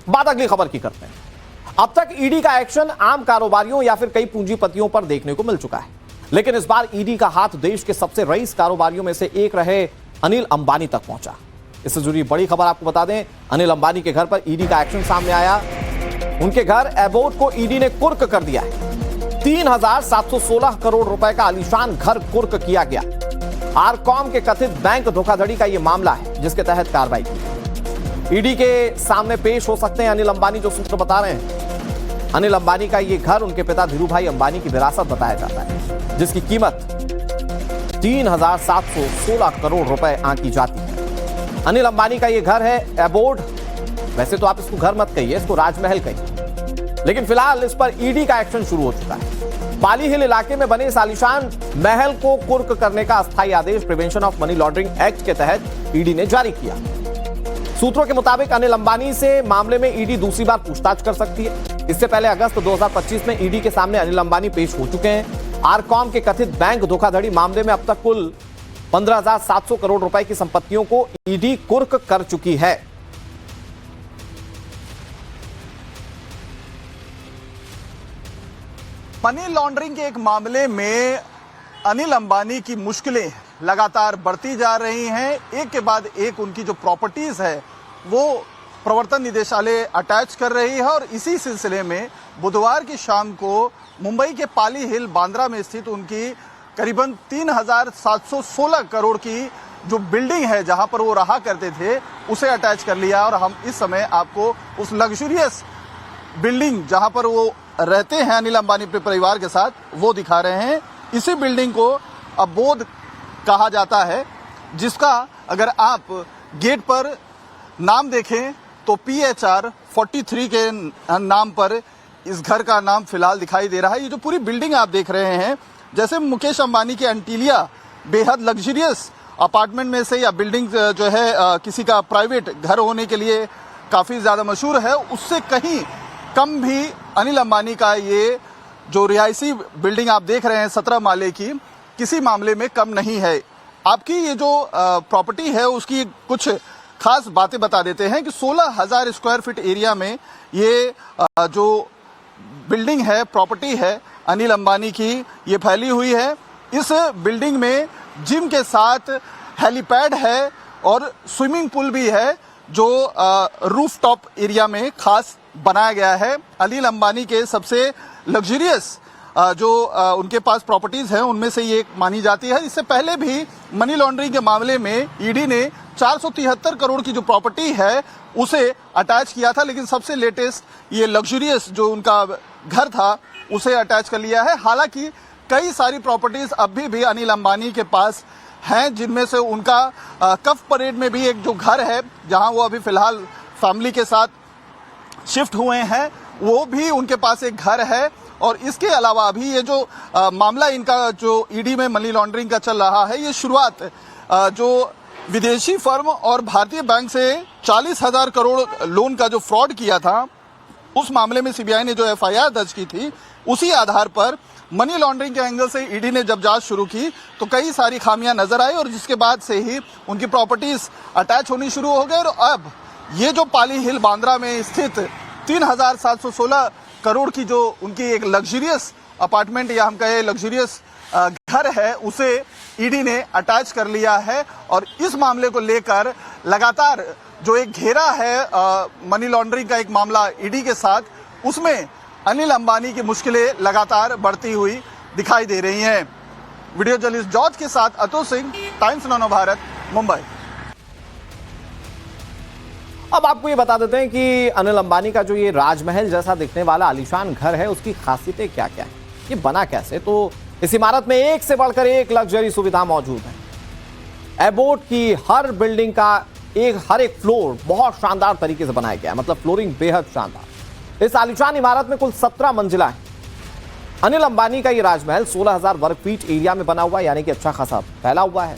बात अगली खबर की करते हैं। अब तक ईडी का एक्शन आम कारोबारियों या फिर कई पूंजीपतियों पर देखने को मिल चुका है, लेकिन इस बार ईडी का हाथ देश के सबसे रईस कारोबारियों में से एक रहे अनिल अंबानी तक पहुंचा। इससे जुड़ी बड़ी खबर आपको बता दें, अनिल अंबानी के घर पर ईडी का एक्शन सामने आया। उनके घर एबोट को ईडी ने कुर्क कर दिया है। 3,716 करोड़ रुपए का आलीशान घर कुर्क किया गया। आरकॉम के कथित बैंक धोखाधड़ी का यह मामला है जिसके तहत कार्रवाई की। ईडी के सामने पेश हो सकते हैं अनिल अंबानी, जो सूत्र बता रहे हैं। अनिल अंबानी का यह घर उनके पिता धीरूभाई अंबानी की विरासत बताया जाता है, जिसकी कीमत 3,716 करोड़ रुपए आंकी जाती है। अनिल अंबानी का यह घर है एबोर्ड। वैसे तो आप इसको घर मत कहिए, इसको राजमहल कहिए, लेकिन फिलहाल इस पर ईडी का एक्शन शुरू हो चुका है। पाली हिल इलाके में बने इस आलीशान महल को कुर्क करने का अस्थायी आदेश prevention of money laundering act के तहत ईडी ने जारी किया। सूत्रों के मुताबिक अनिल अंबानी से मामले में ईडी दूसरी बार पूछताछ कर सकती है। इससे पहले अगस्त 2025 में ईडी के सामने अनिल अंबानी पेश हो चुके हैं। आरकॉम के कथित बैंक धोखाधड़ी मामले में अब तक कुल 15,700 करोड़ रुपए की संपत्तियों को ईडी कुर्क कर चुकी है। मनी लॉन्ड्रिंग के एक मामले में अनिल अंबानी की मुश्किलें लगातार बढ़ती जा रही हैं। एक के बाद एक उनकी जो प्रॉपर्टीज है वो प्रवर्तन निदेशालय अटैच कर रही है और इसी सिलसिले में बुधवार की शाम को मुंबई के पाली हिल बांद्रा में स्थित उनकी करीबन 3,716 करोड़ की जो बिल्डिंग है जहां पर वो रहा करते थे उसे अटैच कर लिया। और हम इस समय आपको उस लग्जरियस बिल्डिंग जहां पर वो रहते हैं अनिल अंबानी अपने परिवार के साथ वो दिखा रहे हैं। इसी बिल्डिंग को अबोध कहा जाता है, जिसका अगर आप गेट पर नाम देखें तो PHR 43 के नाम पर इस घर का नाम फिलहाल दिखाई दे रहा है। ये जो पूरी बिल्डिंग आप देख रहे हैं, जैसे मुकेश अंबानी की एंटीलिया बेहद लग्जरियस अपार्टमेंट में से या बिल्डिंग जो है किसी का प्राइवेट घर होने के लिए काफी ज्यादा मशहूर है, उससे कहीं कम भी अनिल अंबानी का ये जो रिहायशी बिल्डिंग आप देख रहे हैं 17 माले की, किसी मामले में कम नहीं है। आपकी ये जो प्रॉपर्टी है उसकी कुछ खास बातें बता देते हैं कि 16,000 स्क्वायर फीट एरिया में ये जो बिल्डिंग है, प्रॉपर्टी है अनिल अंबानी की, ये फैली हुई है। इस बिल्डिंग में जिम के साथ हेलीपैड है और स्विमिंग पूल भी है जो रूफ टॉप एरिया में खास बनाया गया है। अनिल अंबानी के सबसे लग्जरियस जो उनके पास प्रॉपर्टीज हैं उनमें से ये मानी जाती है। इससे पहले भी मनी लॉन्ड्रिंग के मामले में ईडी ने 473 करोड़ की जो प्रॉपर्टी है उसे अटैच किया था, लेकिन सबसे लेटेस्ट ये लग्जरियस जो उनका घर था उसे अटैच कर लिया है। हालांकि कई सारी प्रॉपर्टीज अभी भी अनिल अंबानी के पास हैं, जिनमें से उनका कफ परेड में भी एक जो घर है जहां वो अभी फिलहाल फैमिली के साथ शिफ्ट हुए हैं, वो भी उनके पास एक घर है। और इसके अलावा अभी ये जो मामला इनका जो ईडी में मनी लॉन्ड्रिंग का चल रहा है, ये शुरुआत जो विदेशी फर्म और भारतीय बैंक से 40,000 करोड़ लोन का जो फ्रॉड किया था, उस मामले में सीबीआई ने जो FIR दर्ज की थी, उसी आधार पर मनी लॉन्ड्रिंग के एंगल से ईडी ने जब जांच शुरू की तो कई सारी खामियां नजर आई और जिसके बाद से ही उनकी प्रॉपर्टीज अटैच होनी शुरू हो गई। और अब ये जो पाली हिल बांद्रा में स्थित 3,716 करोड़ की जो उनकी एक लग्जरियस अपार्टमेंट या हम कहें लग्जरियस घर है, उसे ईडी ने अटैच कर लिया है। और इस मामले को लेकर लगातार जो एक घेरा है मनी लॉन्ड्रिंग का एक मामला ईडी के साथ, उसमें अनिल अंबानी की मुश्किलें लगातार बढ़ती हुई दिखाई दे रही हैं। वीडियो जर्नलिस्ट जॉर्ज के साथ अतुल सिंह, टाइम्स नाउ भारत, मुंबई। अब आपको ये बता देते हैं कि अनिल अंबानी का जो ये राजमहल जैसा दिखने वाला आलीशान घर है, उसकी खासियतें क्या क्या हैं, ये बना कैसे। तो इस इमारत में एक से बढ़कर एक लग्जरी सुविधा मौजूद है। एबोट की हर बिल्डिंग का हर एक फ्लोर बहुत शानदार तरीके से बनाया गया है, मतलब फ्लोरिंग बेहद शानदार। इस आलीशान इमारत में कुल 17 मंजिला है। अनिल अंबानी का ये राजमहल 16,000 वर्ग फीट एरिया में बना हुआ है, यानी कि अच्छा खासा फैला हुआ है।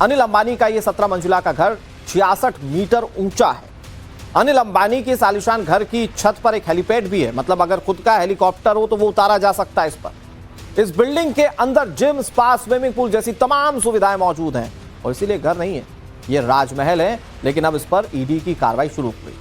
अनिल अंबानी का ये 17 मंजिला का घर 66 मीटर ऊंचा है। अनिल अंबानी के इस आलीशान घर की छत पर एक हेलीपैड भी है, मतलब अगर खुद का हेलीकॉप्टर हो तो वो उतारा जा सकता है इस पर। इस बिल्डिंग के अंदर जिम, स्पा, स्विमिंग पूल जैसी तमाम सुविधाएं मौजूद हैं और इसीलिए घर नहीं है, ये राजमहल है। लेकिन अब इस पर ईडी की कार्रवाई शुरू हुई।